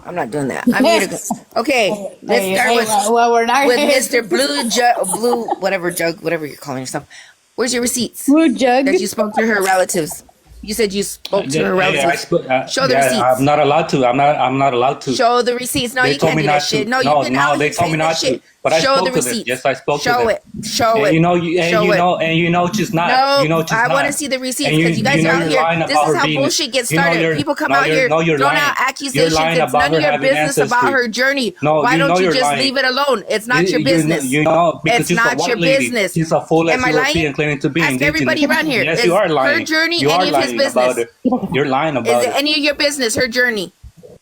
I'm not doing that. I'm here to go. Okay, let's start with Mr. Blue, whatever you're calling yourself. Where's your receipts? Blue jug. That you spoke to her relatives. You said you spoke to her relatives. Show the receipts. I'm not allowed to. I'm not allowed to. Show the receipts. No, you can't do that shit. No, you can they told me not to. But I spoke to them. Yes, I spoke to them. Show it. You know she's not. No, you know she's I not. want to see the receipts because you guys are out here. This is how bullshit gets started. People come out here throwing out accusations. It's none of your business about her journey. Why don't you just leave it alone? It's not your business. It's not your business. She's a full Am I European claiming to be Ask indigenous. everybody around here. Yes, you are lying. Her journey, any of his business. You're lying about it. Is it any of your business? Her journey.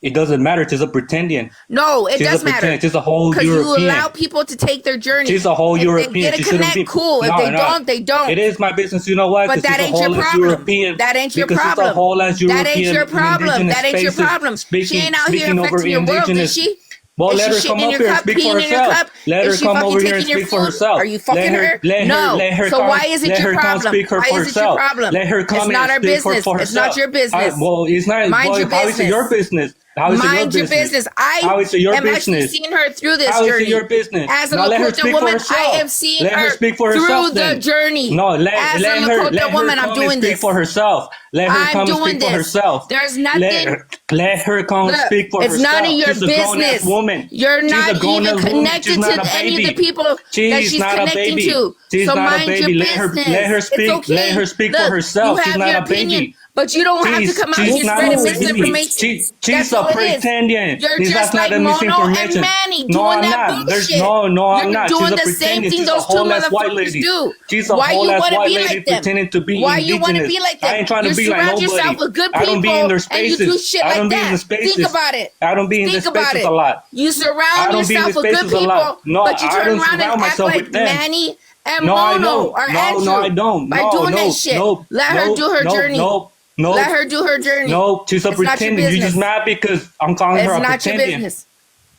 It doesn't matter. She's a pretendian. No, it does matter. She's a whole European. Because you allow people to take their journey. She's a whole European. They get a connect, cool. If they don't, they don't. It is my business. You know what? But that ain't your problem. That ain't your problem. That ain't your problem. That ain't your problem. She ain't out here affecting your world, is she? Well, let her come up here and speak for herself. Let her come over here and speak for herself. Are you fucking her? No. So why is it your problem? Why is it your problem? Let her come and speak for herself. It's not your business. Well, it's not. Mind your business. How is it your business? Mind your business. How is it your business? I am actually seeing her through this journey. How is it your business? As a Lakota woman, I am seeing her through the journey. No, let her speak for herself. Let her come speak for herself. There's nothing. Let her come speak for herself. It's none of your business. Woman. You're not even connected to any of the people that she's connecting to. So mind your business. Let her speak. Let her speak for herself. She's not a baby. But you don't have to come out and spread misinformation. She's a pretendian. You're just like Mono and Manny doing that bullshit. No, I'm not. You're doing the same thing those two motherfuckers do. She's a whole ass white lady pretending to be indigenous. Why you want to be like them? I ain't trying to be like nobody. You surround yourself with good people I don't be in their spaces. And you do shit like that. Think about it. I don't be in their spaces a lot. You surround yourself with good people, but you turn around and act like Manny and Mono or Andrew. No, I don't. By doing that shit. Let her do her journey. No. Let her do her journey. No, she's a pretending. You're just mad because I'm calling her a pretending. It's not your business.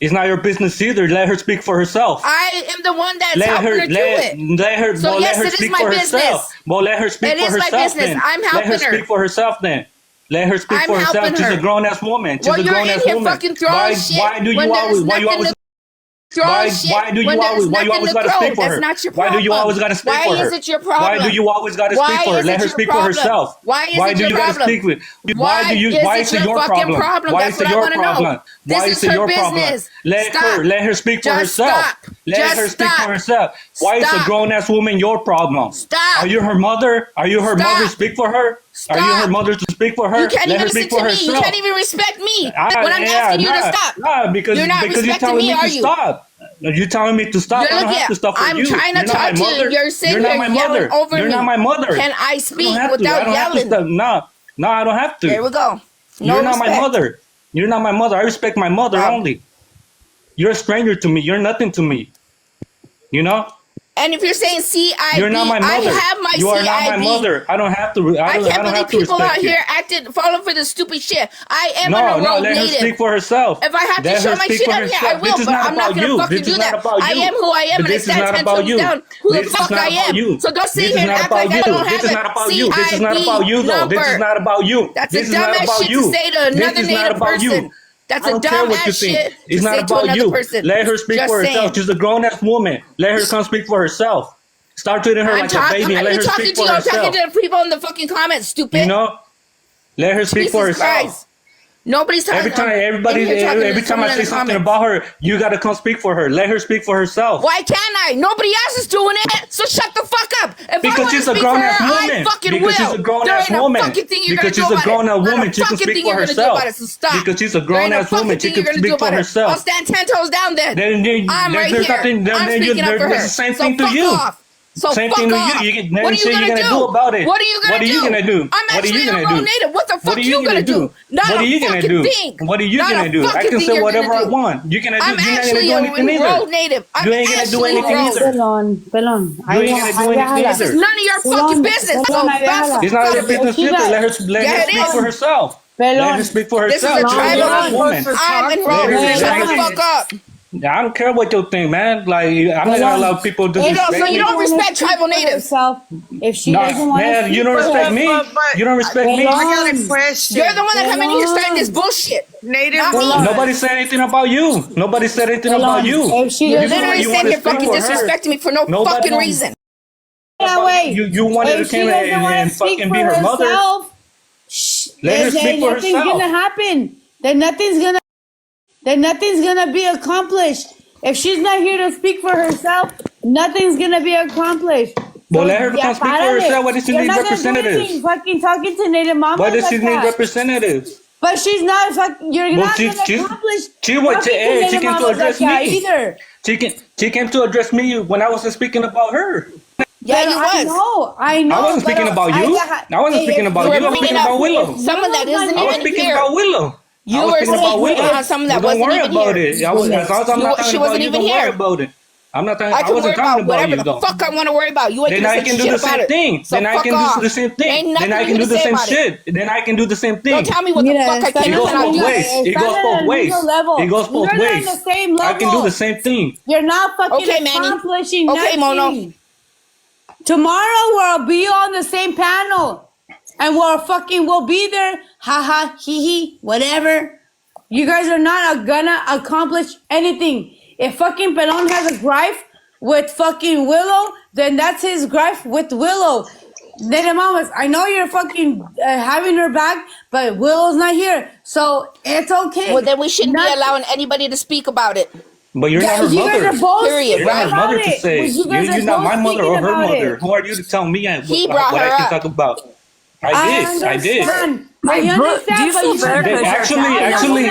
It's not your business either. Let her speak for herself. I am the one that's helping her do it. Let her. So yes, it is my business. Well, let her speak for herself. It is my business. I'm helping her. Let her speak for herself then. Let her speak for herself. She's a grown ass woman. She's a grown ass woman. Fucking throwing shit. Why do you always? Why you always? Why do you always gotta speak for her? Why do you always gotta speak for her? Why is it your problem? Why do you always gotta speak for her? Let her speak for herself. Why is it your problem? Why is it your problem? Why is it your problem? Why is it your problem? Let her speak for herself. Let her speak for herself. Why is a grown ass woman your problem? Stop. Are you her mother? Are you her mother? Speak for her. Stop. Are you her mother to speak for her? You can't even listen to me. You can't even respect me when I'm asking you to stop. Nah, because you're telling me to stop. You're telling me to stop. I don't have to stop for you. I'm trying to talk to you. You're sitting here yelling over me. You're not my mother. Can I speak without yelling? No, I don't have to. There we go. You're not my mother. You're not my mother. I respect my mother only. You're a stranger to me. You're nothing to me. You know? And if you're saying CIB, you're not my mother. I have my you are CIB. Not my mother. I don't have to. I can't believe people out here falling for the stupid shit. I am an enrolled let native. Her speak for herself. If I have to show my shit out here, I will. But I'm not gonna fucking do that. I am who I am, and I stand 10 toes down who the fuck I am. So don't sit here and act like I don't have a CIB This is not about you, though. This is not about you. That's a dumbass shit to say to another native person. That's a dumb ass shit to say to another person. Let her speak for herself. She's a grown ass woman. Let her come speak for herself. Start treating her like a baby and let her speak for herself. I'm talking to the people in the fucking comments, stupid. You know? Let her speak for herself. Christ. Nobody's talking. Every time I say something about her, you gotta come speak for her. Let her speak for herself. Why can't I? Nobody else is doing it, so shut the fuck up. Because she's a grown ass woman. Because she's a grown ass woman. Because she's a grown ass woman, she can speak for herself. Because she's a grown ass woman, she can speak for herself. I'll stand 10 toes down then. I'm right here. I'm speaking up for her. There's the same thing to you. So same fuck thing off. To you. What are you gonna do about it? What are you gonna do? I'm actually an enrolled native. What the fuck are you gonna do? Not what are you gonna do? What are you gonna do? I can say whatever I want. You can do. I'm actually an enrolled native. You ain't gonna do anything either. Pelon. You ain't gonna do anything either. This is none of your fucking business. It's not your business either. Let her speak for herself. Let her speak for herself. This is a tribal woman. I'm enrolled. Shut the fuck up. I don't care what you think, man. Like, I'm not gonna allow people to disrespect me. So you don't respect tribal natives. If she doesn't want to you don't respect me. You don't respect me. I got a question. You're the one that come in here starting this bullshit. Native. Nobody said anything about you. Nobody said anything about you. If she You're doesn't literally sitting here fucking disrespecting me for no fucking reason. You wanted to come and fucking be her mother. Let her speak for herself. Nothing's gonna happen. Then nothing's gonna be accomplished. If she's not here to speak for herself, nothing's gonna be accomplished. Well, let her come speak for herself. Why does she need representatives? Fucking talking to Native Mama. Why does she need representatives? But she's not fucking. You're not gonna accomplish. She came to address me either. She came to address me when I wasn't speaking about her. Yeah, you was. I know. I wasn't speaking about you. I wasn't speaking about you. I was speaking about Willow. Someone that isn't even here. I was speaking about Willow. You were speaking on someone that wasn't even here. She wasn't even here. I'm not talking. I wasn't talking about you though. Whatever the fuck I want to worry about. You ain't then I can do the same thing. Then I can do the same thing. Then I can do the same shit. Then I can do the same thing. Don't tell me what the fuck I can do. It goes both ways. It goes both ways. I can do the same thing. You're not fucking accomplishing nothing. Okay, Mono. Tomorrow we'll be on the same panel. And we'll be there. Ha ha, hee hee, whatever. You guys are not gonna accomplish anything. If fucking Pelon has a gripe with fucking Willow, then that's his gripe with Willow. NativeMamaz, I know you're fucking having her back, but Willow's not here. So it's okay. Well, then we shouldn't be allowing anybody to speak about it. But you're not her mother. Period. You're not her mother to say. You're not my mother or her mother. Who are you to tell me what I can talk about? I did. I understand. Do you feel better? Actually,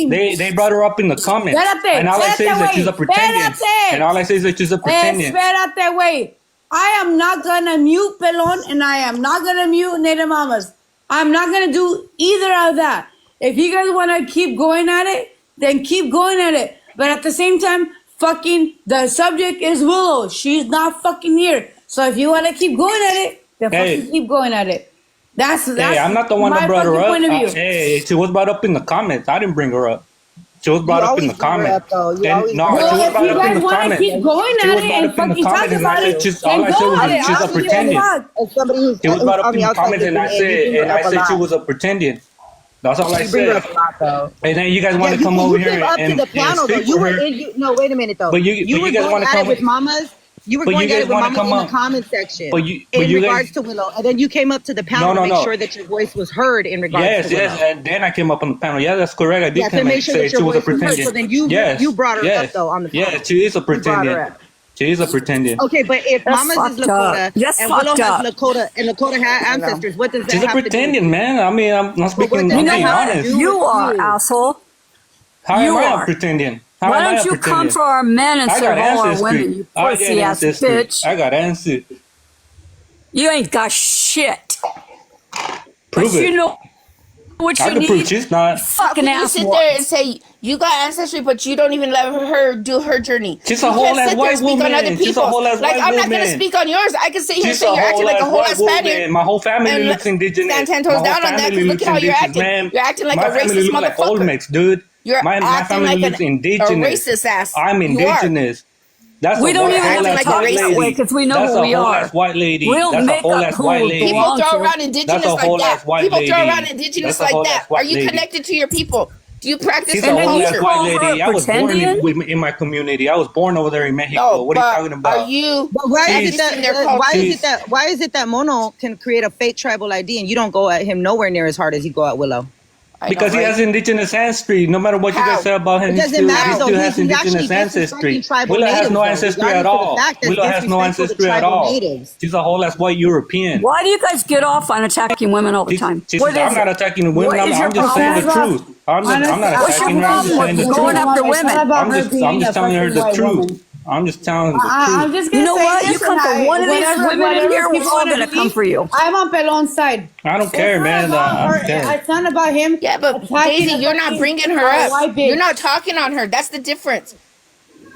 they brought her up in the comments. And all I say is that she's a pretending. And all I say is that she's a pretending. Espérate, way. I am not gonna mute Pelon, and I am not gonna mute NativeMamaz. I'm not gonna do either of that. If you guys wanna keep going at it, then keep going at it. But at the same time, fucking the subject is Willow. She's not fucking here. So if you wanna keep going at it, then fucking keep going at it. That's I'm not the one that brought her up. Hey, she was brought up in the comments. I didn't bring her up. She was brought up in the comments. She was brought up in the comments. Keep going at it and fucking talk about it. All I said was she's a pretending. She was brought up in the comments, and I said she was a pretending. That's all I said. And then you guys want to come over here and speak for her. No, wait a minute though. But you guys want to come with Mamas. You were going at it with Mama in the comment section in regards to Willow. And then you came up to the panel to make sure that your voice was heard in regards to Willow. Yes, and then I came up on the panel. Yeah, that's correct. I did come and say she was a pretending. So then you brought her up, though, on the panel. Yeah, she is a pretending. She is a pretending. Okay, but if Mama's is Lakota and Willow has Lakota and Lakota has ancestors, what does that have to do? She's a pretending, man. I mean, I'm not speaking, I'm being honest. You are, asshole. How am I pretending? Why don't you come for our men and serve all our women, you pussy ass bitch? I got answers. You ain't got shit. Prove it. You know what you need. I can prove she's not. Fucking ass. You sit there and say you got ancestry, but you don't even let her do her journey. She's a whole ass white woman. She's a whole ass white woman. I'm not gonna speak on yours. I can sit here and say you're acting like a whole ass Spaniard. My whole family looks indigenous. Stand 10 toes down on that. Look at how you're acting. You're acting like a racist motherfucker. Olmecs, dude. You're my family looks indigenous. A racist ass. I'm indigenous. That's we don't even have to talk that way because we know who we are. That's a whole ass white lady. We'll make a whole white lady. People throw around indigenous like that. People throw around indigenous like that. Are you connected to your people? Do you practice your culture? She's a whole ass white lady. I was born in my community. I was born over there in Mexico. What are you talking about? Are you? Why is it that Mono can create a fake tribal ID and you don't go at him nowhere near as hard as you go at Willow? Because he has indigenous ancestry. No matter what you guys say about him, he still has indigenous ancestry. Willow has no ancestry at all. Willow has no ancestry at all. She's a whole ass white European. Why do you guys get off on attacking women all the time? I'm not attacking women. I'm just saying the truth. I'm not attacking her. I'm just saying the truth. Going after women. I'm just telling her the truth. I'm just telling the truth. I'm just gonna you know what? You come for one of these women in here, we're all gonna come for you. I'm on Pelon's side. I don't care, man. I don't care. It's not about him. Yeah, but Daisy, you're not bringing her up. You're not talking on her. That's the difference.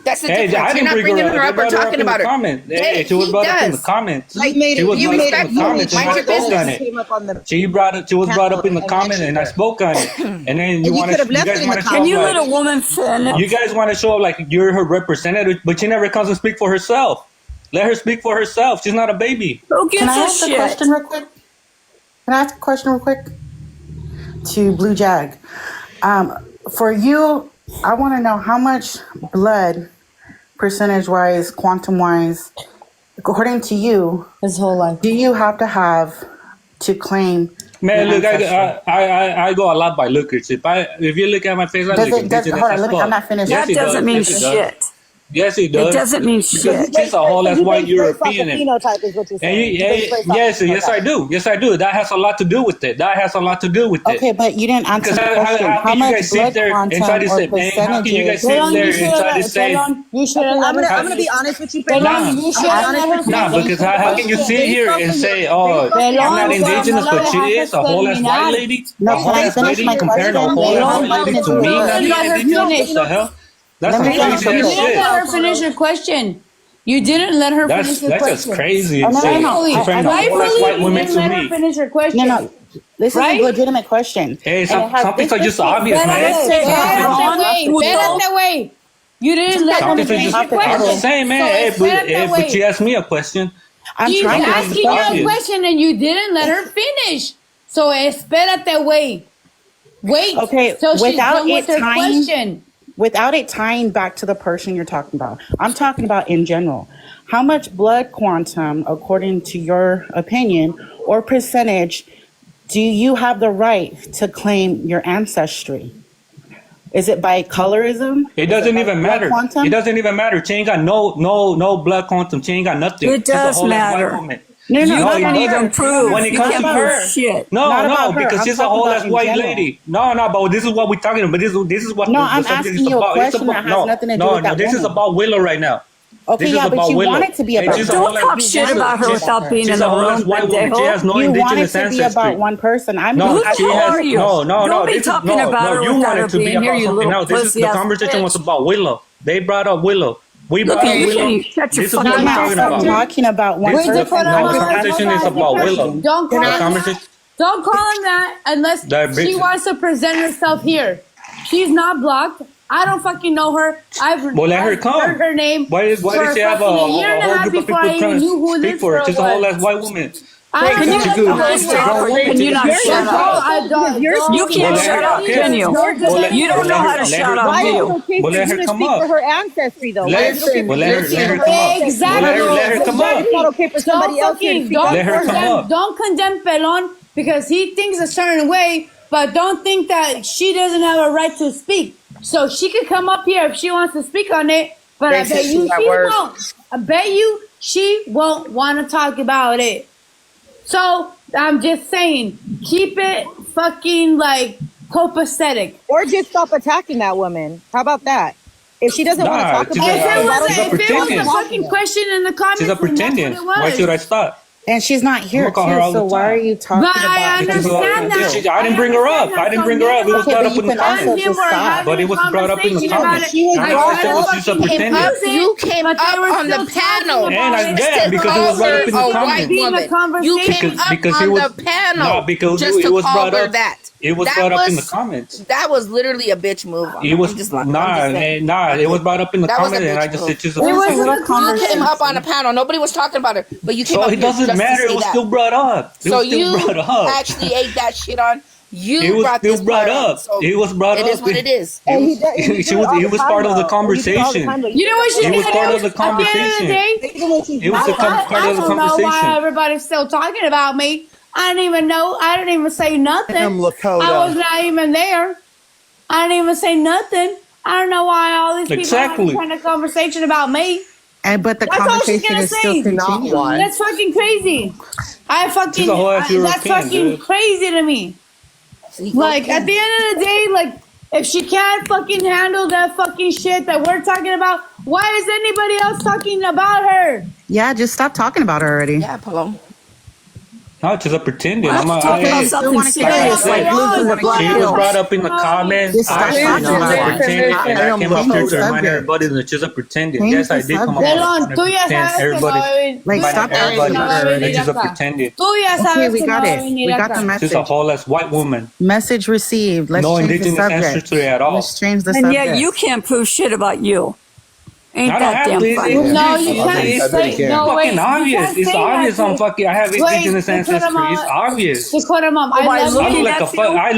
That's the difference. You're not bringing her up or talking about her. Hey, she was brought up in the comments. She was brought up in the comments and I spoke on it. She was brought up in the comments and I spoke on it. And then you guys want to show Can you let a woman finish? You guys want to show up like you're her representative, but she never comes and speak for herself. Let her speak for herself. She's not a baby. Can I ask a question real quick? To Blue Jag? For you, I want to know how much blood, percentage-wise, quantum-wise, according to you, his whole life, do you have to claim? Man, look, I go a lot by lookers. If you look at my face, I'm not finished. That doesn't mean shit. Yes, it does. It doesn't mean shit. She's a whole ass white European. Yes, I do. Yes, I do. That has a lot to do with it. Okay, but you didn't answer the question. How much blood quantum or percentages? How can you guys sit there and try to say? I'm gonna be honest with you, Pelon. Because how can you sit here and say, "Oh, I'm not indigenous," but she is a whole ass white lady, a whole ass lady compared to a whole ass white lady to me? Not indigenous. What the hell? That's some crazy shit. You didn't let her finish her question. You didn't let her finish her question. That's just crazy. Rightfully, white women you didn't let her finish her question. No. This is a legitimate question. Hey, some things are just obvious, man. That way. You didn't let her finish her question. I'm just saying, man. But she asked me a question. She's asking you a question and you didn't let her finish. So espérate, wait. Okay, so she's done with her question. Without it tying back to the person you're talking about, I'm talking about in general. How much blood quantum, according to your opinion or percentage, do you have the right to claim your ancestry? Is it by colorism? It doesn't even matter. It doesn't even matter. She ain't got no blood quantum. She ain't got nothing. It does matter. No, you can't even prove. When it comes to her, shit. No, because she's a whole ass white lady. No, but this is what we're talking about. This is what. No, I'm asking you a question that has nothing to do with that. No, this is about Willow right now. Okay, yeah, but you want it to be about. Don't talk shit about her without being in the room. She has no indigenous ancestry. You want it to be about one person. Who are you? No. Don't be talking about her without her being here, you little pussy. The conversation was about Willow. They brought up Willow. We brought up Willow. Shut your This is what we're talking about. One person. The conversation is about Willow. Don't call him that unless she wants to present herself here. She's not blocked. I don't fucking know her. I've let her come. heard her name. Why did she have a whole group of people trying to speak for her? She's a whole ass white woman. Can you not shut up? You can't shut up, can you? You don't know how to shut up, do you? Well, let her come up. For her ancestry, though. Let her come up. Exactly. Let her come up. It's not okay for somebody else to speak. Let her come up. Don't condemn Pelon because he thinks a certain way, but don't think that she doesn't have a right to speak. So she could come up here if she wants to speak on it, but I bet you she won't. I bet you she won't want to talk about it. So I'm just saying, keep it fucking like copacetic. Or just stop attacking that woman. How about that? If she doesn't want to talk about it. If it was a fucking question in the comments, she's a pretending. Why should I stop? And she's not here too, so why are you talking about her? I understand that. I didn't bring her up. It was brought up in the comments. But it was brought up in the comments. You came up on the panel. And I did because it was brought up in the comments. You came up on the panel. No, because it was brought up. It was brought up in the comments. That was literally a bitch move. It was it was brought up in the comments, and I just said she's a You came up on the panel. Nobody was talking about her, but you came up. So it doesn't matter. It was still brought up. So you actually ate that shit on. It was still brought up. It was brought up. It is what it is. He was part of the conversation. You know what she did? It was part of the conversation. It was part of the conversation. I don't know why everybody's still talking about me. I didn't even know. I didn't even say nothing. I was not even there. I didn't even say nothing. I don't know why all these people are having a conversation about me. But the conversation is still continuing. That's fucking crazy. That's fucking crazy to me. Like, at the end of the day, like, if she can't fucking handle that fucking shit that we're talking about, why is anybody else talking about her? Yeah, just stop talking about her already. Yeah, Pelon. No, she's a pretending. Let's talk about something serious, like losing the black She was belt. brought up in the comments. I pretending, and I came up here to remind everybody that she's a pretending. Yes, I did come up Pelon, tú ya pretend. sabes que Everybody, Like, stop everybody, asking that she's a pretending. Tú ya Okay, sabes we que got no va a it. venir We got the acá. She's message. a whole ass white woman. Message received. Let's No change the indigenous subject. ancestry at all. Let's change the And subject. yet you can't prove shit about you. Ain't I don't that have damn to. funny? No, you can't It's say, no, wait. fucking obvious. It's obvious I'm fucking, I have indigenous ancestry. It's obvious. Dakota Mom, I By love I looking you. look like at a you. I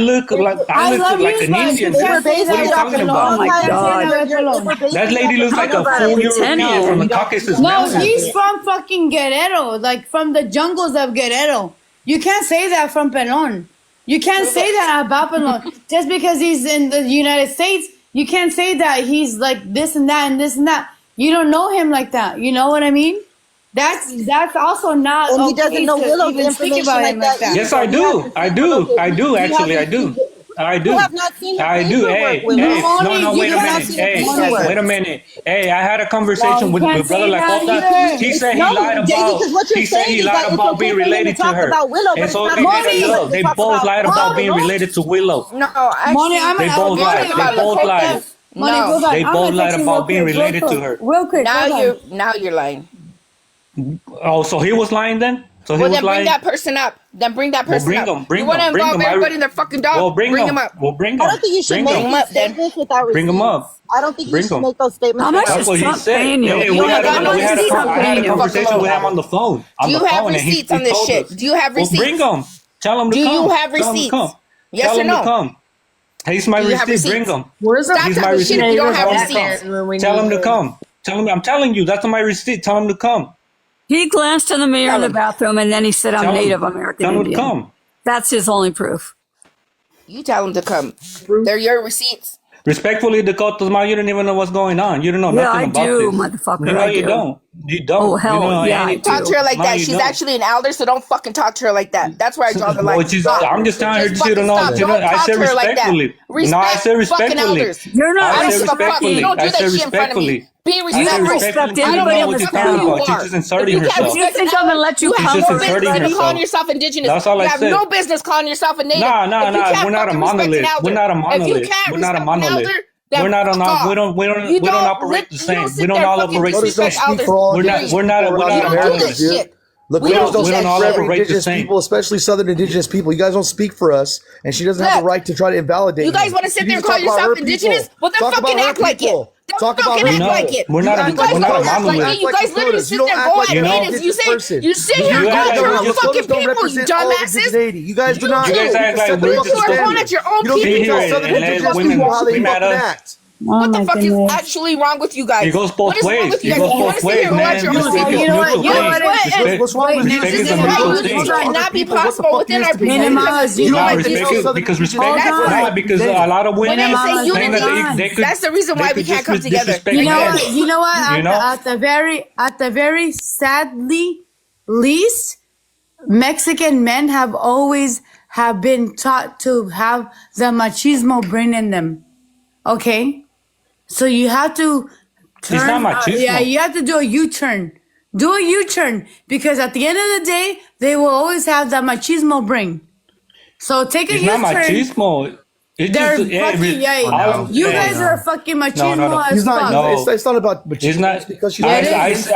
look like an Indian. What are you talking Oh about? my God. That lady looks like a about full pretending? European from the Caucasus No, Mountains. he's from fucking Guerrero, like from the jungles of Guerrero. You can't say that from Pelon. You can't say that about Pelon. Just because he's in the United States, you can't say that he's like this and that and this and that. You don't know him like that. You know what I mean? That's also not. And he okay doesn't know to Willow's even speak information about like him that. Yes, I do. Actually, I do. I do. You have not seen her I do. paperwork, Hey, Willow. no, wait a You have minute. not seen her Hey, paperwork. wait a minute. Hey, I had a conversation No, with you my can't brother say like that that. either. He said he No, lied Daisy, about. 'cause what you're He said saying he is lied that it's about okay being for him to related to talk her. about Willow, but And it's so not they okay did. for him to They talk both about lied about being Willow. related to Willow. No, actually, Money, I'm They both lied. They both lied. They both lied about being related to her. Real quick. now you're lying. Oh, so he was lying then? So he Well, was then bring lying? that person up. Then bring that person bring up. him, bring you want to him, bring involve him. everybody in their fucking dog? Well, bring him him up. Well, bring him. I don't think you should Bring make him. these statements without receipts. Bring him up. I don't think you Bring should him. make those statements How much without That's what he Trump said. paying you? Hey, You we had ain't got no a receipts on I had paying a you. conversation with him on the phone. Do you have receipts on this told shit? us. Do you have Well, receipts? bring him. Tell him to Do come. you have Tell him to receipts? come. Yes Tell or him no? to come. He's my Do you have receipt. Bring receipts? him. Where's the He's Stop my talking shit if receipt. you don't have Tell him- receipts. Tell him to come. Tell him. I'm telling you, that's my receipt. Tell him to come. He glanced in the mirror in the bathroom and then he said, I'm Tell him- Native American Tell him to Indian. come. That's his only proof. You tell them to come. They're your receipts. Respectfully, Dakota, you don't even know what's going on. You don't know Yeah, nothing I about do, this. motherfucker, You know I you do. don't. You don't. Oh, hell, you know yeah, I anything. do. Talk to her like No, that. you She's don't. actually an elder, so don't fucking talk to her like that. That's where I draw the line. Well, I'm just telling her Just she don't know. fucking She don't, stop. I Don't said talk to her like that. respectfully. No, I Respect said fucking respectfully. You're elders. not I don't I give said a fuck. respectfully. You don't do I that said shit in front of me. respectfully. Be You don't respectful. respect I don't anybody give on a this fuck panel. who you She's are. just inserting If you can't herself. If you respect think an I'm gonna elder, let you you have come She's no just business inserting to be herself. calling yourself indigenous. That's all I You have said. no business calling yourself a native. Nah, If you can't we're not a fucking respect an monolith. elder, We're not a If you monolith. can't We're not a respect an monolith. elder, then We're not fuck on. off. We don't operate the same. We don't all operate the Voters don't same. speak for all We're not. indigenous We're not. people We're around not the don't do Americas, that Americans. dude. shit. Look, We voters don't don't do speak that for shit. every Operate the indigenous same. people, especially Southern indigenous people. You guys don't speak for us, and she doesn't have the Look, right to try to invalidate You guys me. want to sit She there needs and to call talk about yourself her indigenous? people. Well, then Talk about fucking her act like it. people. Then Talk about fucking her act people. like it. We're not a- You guys we're not a don't act like monolith. me. You guys literally You sit don't there act going like at you know- natives. You person. sit You here act going like at your we're own just- fucking don't people, you represent all dumbasses. indigeneity. You guys do You not. do. You guys act like Set the we're You fucking just two are a- going standard. at your own You don't Sit get to here tell people. Southern and let indigenous women people how they scream at fucking us. act. What the fuck is actually wrong with you guys? It goes both What is wrong ways. with you It guys? goes You wanna both sit ways, here and man. watch your Respect respect. is You know what? neutral You know thing. what? What's wrong with Respect you? is a Right, neutral you thing. cannot be What the possible fuck within is our to be people. Minimize, You you don't Nah, like know to respect tell is Southern because indigenous respect. people Hold on. Nah, because a lot of When women I say think that unity, they could. that's the reason why we could can't come just together. disrespect You know men. what? You know what? You know? At the very sadly least, Mexican men have always have been taught to have the machismo brain in them. Okay, so you have to turn. It's not machismo. Yeah, you have to do a U-turn. Do a U-turn because at the end of the day, they will always have that machismo brain. So take a It's U-turn. not machismo. It's They're just fucking you guys are fucking machismo No. as He's fuck. not. No. It's not about machismo. It's not It's because she's It I is. told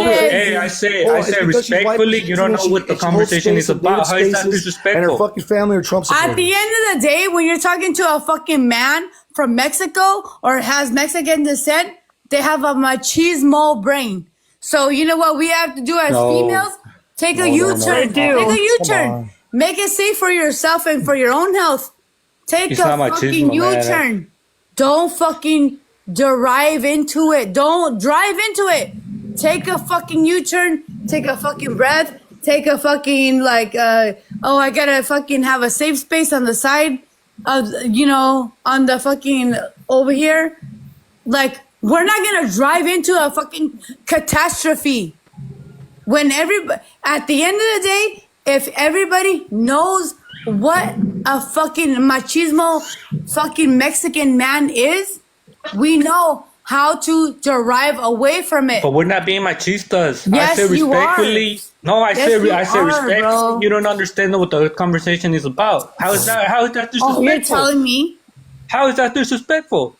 her. it Hey, is. I say It's because she's white, respectfully. You don't know what the and she holds conversation space is in about. How is that David Spaces and her disrespectful? fucking family are Trump supporters. At the end of the day, when you're talking to a fucking man from Mexico or has Mexican descent, they have a machismo brain. So you know what we have to do as No. females? Take a No, U-turn. They do. Take a Come U-turn. on. Make it safe for yourself and for your own health. Take It's a not fucking machismo, man. U-turn. Don't fucking drive into it. Don't drive into it. Take a fucking U-turn. Take a fucking breath. Take a fucking I gotta fucking have a safe space on the side of, on the fucking over here. Like, we're not gonna drive into a fucking catastrophe. When at the end of the day, if everybody knows what a fucking machismo fucking Mexican man is, we know how to derive away from it. But we're not being machistas. Yes, I said you respectfully. are. No, I said respectfully. Bro. You don't understand what the conversation is about. How is that disrespectful? Oh, you're telling me? How is that disrespectful?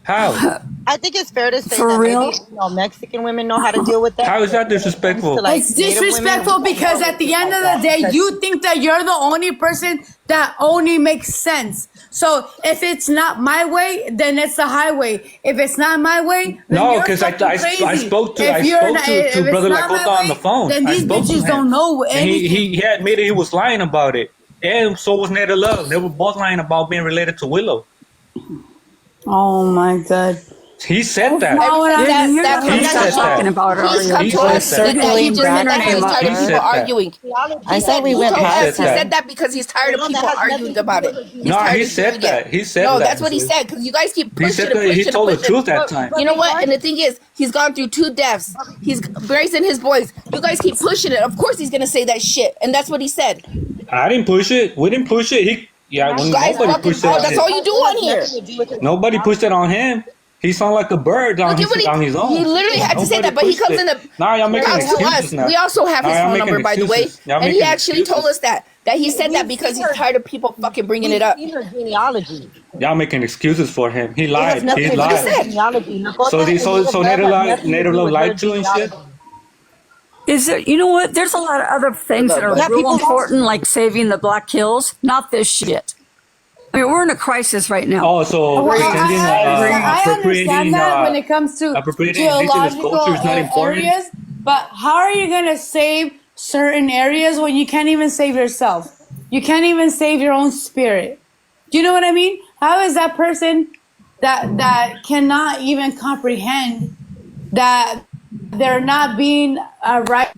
How? I think it's fair to say For that real? maybe Mexican women know how to deal with that. How is that disrespectful? It's disrespectful because at the end of the day, you think that you're the only person that only makes sense. So if it's not my way, then it's the highway. If it's not my way, then No, you're because I crazy. spoke to If you're not- to if Brother it's not Lakota my on the way, phone. then these bitches don't know And anything. he admitted he was lying about it. And so was Native Love. They were both lying about being related to Willow. Oh my God. He said that. You're not He said talking that. about her, are He's you? come to us said that he circling just said back that he's to tired of He said people that. arguing. I thought we went He past that. said that because he's tired of people arguing about it. He's No, tired he of said hearing that. it. He said No, that. that's what he said because you guys keep He pushing said and that. He pushing told and the pushing. truth that time. You know what? And the thing is, he's gone through 2 deaths. He's raising his boys. You guys keep pushing it. Of course he's gonna say that shit, and that's what he said. I didn't push it. We didn't push it. You guys Nobody fucking, pushed it on that's him. all you do on here. Nobody pushed it on him. He sounded like a bird on Look at what his own. he literally had to say that, but he comes in the Nah, y'all making talks to excuses us. now. We also have his Nah, y'all phone making number, by the way, excuses. Y'all and he making actually excuses. told us that he said that because he's tired of people fucking bringing it up. Seen her genealogy. Y'all making excuses for him. He lied. nothing He to do with lied. said. genealogy. So Native Love lied to and shit. Is there, you know what? There's a lot of other things that are Yeah, real people- important, like saving the Black Hills, not this shit. I mean, we're in a crisis right now. Oh, so Well, pretending I appropriating understand that when it comes to appropriating indigenous geological culture is not important. areas, but how are you going to save certain areas when you can't even save yourself? You can't even save your own spirit. Do you know what I mean? How is that person that cannot even comprehend that they're not being right